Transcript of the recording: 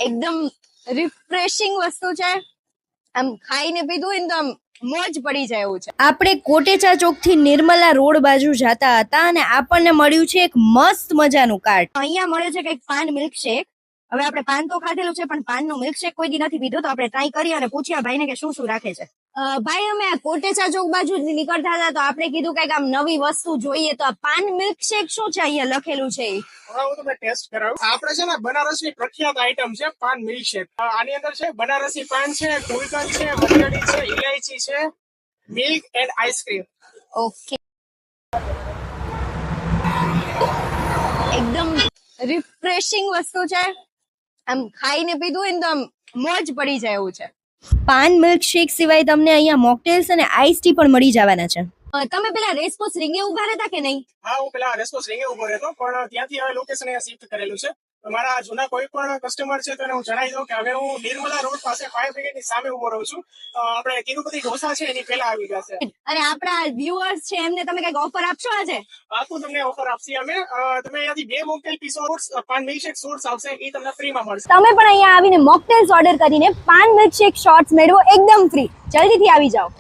એકદમ રિફ્રેશિંગ વસ્તુ છે. આમ ખાઈને પીધું હોય ને તો આમ મોજ પડી જાય એવું છે. આપણે કોટેચા ચોક થી નિર્મલા રોડ બાજુ જતા હતા અને આપણને મળ્યું છે એક મસ્ત મજાનું કાર્ટ. અહીંયા મળે છે કંઈક પાન મિલ્કશેક. હવે આપણે પાન તો ખાધેલું છે પણ પાનનું મિલ્કશેક કોઈ દી નથી પીધું, તો આપણે ટ્રાય કરીએ અને પૂછ્યા ભાઈને કે શું શું રાખે છે. ભાઈ અમે આ કોટેચા ચોક બાજુ નીકળતા હતા તો આપણે કીધું કઈક આમ નવી વસ્તુ જોઈએ, તો આ પાન મિલ્કશેક શું છે અહીંયા લખેલું છે? હું તમને ટેસ્ટ કરાવું. આપણે છે ને બનારસની પ્રખ્યાત આઈટમ છે પાન મિલ્કશેક. આની અંદર છે બનારસી પાન છે, ગુલકંદ છે, વરિયાળી છે, ઇલાયચી છે, મિલ્ક એન્ડ આઈસ્ક્રીમ. ઓકે, એકદમ રિફ્રેશિંગ વસ્તુ છે. આમ ખાઈને પીધું હોય ને તો આમ મોજ પડી જાય એવું છે. પાન મિલ્કશેક સિવાય તમને અહીંયા મોકટેલ્સ અને આઈસ ટી પણ મળી જવાના છે. તમે પેલા રેસકોર્સ રિંગે ઉભા રહેતા કે નહીં? હા, હું પેલા રેસ્ટોરન્ટ રિંગે ઉભો રહેતો, પણ ત્યાંથી હવે લોકેશન અહીંયા શિફ્ટ કરેલું છે. મારા જૂના કોઈ પણ કસ્ટમર છે તો એને હું જણાવી દઉં કે હવે હું નિર્મલા રોડ પાસે ફાયર બ્રિગેડની સામે ઉભો રહું છું. આપણે તિરુપતિ ઢોસા છે એની પહેલા આવી ગયા છે. અને આપણા વ્યુઅર્સ છે એમને તમે કઈક ઓફર આપશો આજે? આખું તમને ઓફર આપશી અમે. તમે અહીંયાથી 2 મોકટેલ પીસ પાન મિલ્કશેક શોર્ટ્સ આવશે, એ તમને ફ્રીમાં મળશે. તમે પણ અહીંયા આવીને મોકટેલ્સ ઓર્ડર કરીને પાન મિલ્કશેક શોર્ટ્સ મેળવો એકદમ ફ્રી. જલ્દીથી આવી જાઓ.